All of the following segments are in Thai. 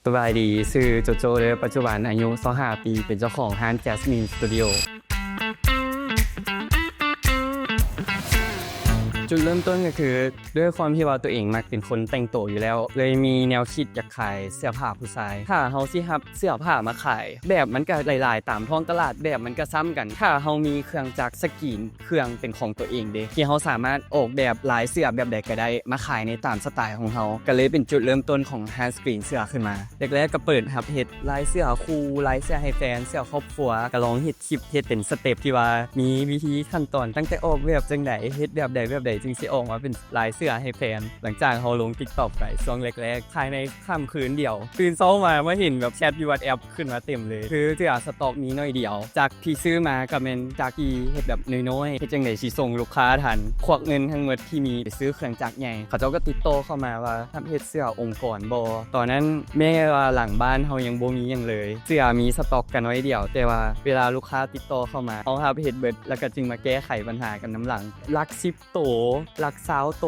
สบายดีชื่อโจโจเลยปัจจุบันอายุ25ปีเป็นเจ้าของร้าน Jasmine Studio จุดเริ่มต้นก็คือด้วยความที่ว่าตัวเองมักเป็นคนแต่งตัวอยู่แล้วเลยมีแนวคิดอยากขายเสื้อผ้าผู้ชายถ้าเฮาสิรับเสื้อผ้ามาขายแบบมันก็หลายๆตามท้องตลาดแบบมันก็ซ้ำกันถ้าเฮามีเครื่องจักรสกรีนเครื่องเป็นของตัวเองเด้ที่เฮาสามารถออกแบบลายเสื้อแบบใดก็ได้มาขายในตามสไตล์ของเฮาก็เลยเป็นจุดเริ่มต้นของแฮนด์สกรีนเสื้อขึ้นมาแรกๆก็เปิดรับเฮ็ดลายเสื้อคู่ลายเสื้อให้แฟนเสื้อครอบครัวก็ลองเฮ็ดคลิปเฮ็ดเป็นสเต็ปที่ว่ามีวิธีขั้นตอนตั้งแต่ออกแบบจังได๋เฮ็ดแบบใดจึงสิออกมาเป็นลายเสื้อให้แฟนหลังจากเขาลง TikTok ไปช่วงแรกๆภายในค่ำคืนเดียวตื่นเช้ามาเห็นแบบแชทอยู่ WhatsApp ขึ้นมาเต็มเลยคือเสื้อสต็อกมีน้อยเดียวจากที่ซื้อมาก็เป็นจากที่เฮ็ดแบบน้อยๆเฮ็ดจังได๋สิส่งลูกค้าทันควักเงินทั้งหมดที่มีไปซื้อเครื่องจักรใหญ่เขาเจ้าก็ติดต่อเข้ามาว่าทำเฮ็ดเสื้อองค์กรบ่ตอนนั้นแม้ว่าหลังบ้านเฮายังบ่มีหยังเลยเสื้อมีสต็อกกันน้อยเดียวแต่ว่าเวลาลูกค้าติดต่อเข้ามาเฮาหาเฮ็ดเบิดแล้วก็จึงมาแก้ไขปัญหากันน้ำหลังหลัก10โตหลัก20โต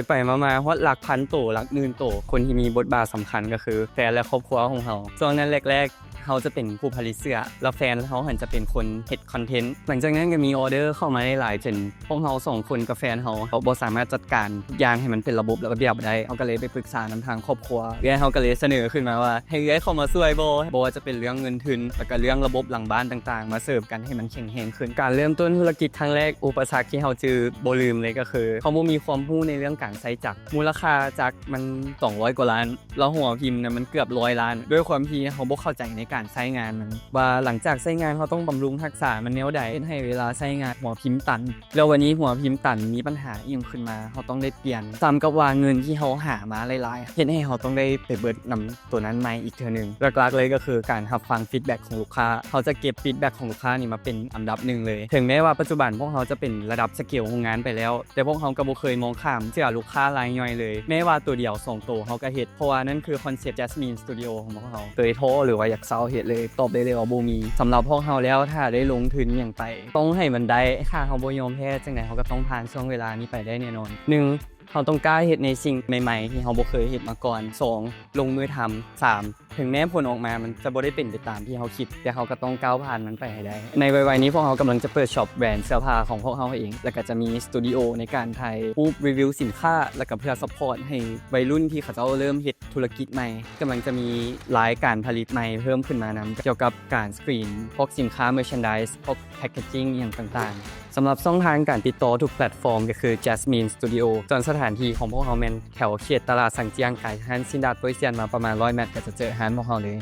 ไปมาฮอดหลักพันโตหลักหมื่นโตคนที่มีบทบาทสำคัญก็คือแฟนและครอบครัวของเฮาช่วงนั้นแรกๆเขาจะเป็นผู้ผลิตเสื้อแล้วแฟนเขาหันจะเป็นคนเฮ็ดคอนเทนต์หลังจากนั้นก็มีออเดอร์เข้ามาหลายๆจนพวกเรา2คนกับแฟนเขาบ่สามารถจัดการทุกอย่างให้มันเป็นระบบและระเบียบได้เขาก็เลยไปปรึกษานำทางครอบครัวเอื้อยเขาก็เลยเสนอขึ้นมาว่าให้เอื้อยเข้ามาช่วยบ่ว่าจะเป็นเรื่องเงินทุนแล้วก็เรื่องระบบหลังบ้านต่างๆมาเสิร์ฟกันให้มันแข็งแรงขึ้นการเริ่มต้นธุรกิจครั้งแรกอุปสรรคที่เขาเจอบ่ลืมเลยก็คือเขาบ่มีความรู้ในเรื่องการใช้จักรมูลค่าจักรมัน200กว่าล้านแล้วหัวพิมพ์น่ะมันเกือบ100ล้านด้วยความที่เขาบ่เข้าใจในการใช้งานมันว่าหลังจากใช้งานเขาต้องบำรุงรักษามันแนวใดให้เวลาใช้งานหัวพิมพ์ตันแล้ววันนี้หัวพิมพ์ตันมีปัญหาอีกขึ้นมาเขาต้องได้เปลี่ยนซ้ำกับว่าเงินที่เขาหามาหลายๆเฮ็ดให้เขาต้องได้ไปเบิดนำตัวนั้นใหม่อีกเทื่อนึงหลักๆเลยก็คือการรับฟังฟีดแบ็กของลูกค้าเขาจะเก็บฟีดแบ็กของลูกค้านี่มาเป็นอันดับหนึ่งเลยถึงแม้ว่าปัจจุบันพวกเขาจะเป็นระดับสเกลของงานไปแล้วแต่พวกเขาก็บ่เคยมองข้ามเสื้อลูกค้ารายย่อยเลยแม้ว่าตัวเดียว2ตัวเขาก็เฮ็ดเพราะว่านั่นคือคอนเซ็ปต์ Jasmine Studio ของพวกเขาเคยโทรหรือว่าอยากเซาเฮ็ดเลยตอบได้เลยว่าบ่มีสำหรับพวกเขาแล้วถ้าได้ลงทุนอย่างไปต้องให้มันได้ค่าเขาบ่ยอมแพ้จังได๋เขาก็ต้องผ่านช่วงเวลานี้ไปได้แน่นอน1เขาต้องกล้าเฮ็ดในสิ่งใหม่ๆที่เขาบ่เคยเฮ็ดมาก่อน2ลงมือทำ3ถึงแม้ผลออกมามันจะบ่ได้เป็นไปตามที่เขาคิดแต่เขาก็ต้องก้าวผ่านมันไปให้ได้ในวัยๆนี้พวกเขากำลังจะเปิดช็อปแบรนด์เสื้อผ้าของพวกเขาเองแล้วก็จะมีสตูดิโอในการถ่ายรูปรีวิวสินค้าแล้วก็เพื่อซัพพอร์ตให้วัยรุ่นที่เขาเริ่มเฮ็ดธุรกิจใหม่กำลังจะมีรายการผลิตใหม่เพิ่มขึ้นมานำเกี่ยวกับการสกรีนพวกสินค้า merchandise พวกแพคเกจจิ้งอย่างต่างๆสำหรับช่องทางการติดต่อทุกแพลตฟอร์มก็คือ Jasmine Studio ส่วนสถานที่ของพวกเขาแม่นแถวเขตตลาดสังเจียงไก่ฮันซินดาดโปยเซียนมาประมาณ100 เมตรก็จะเจอฮันพวกเขาเลย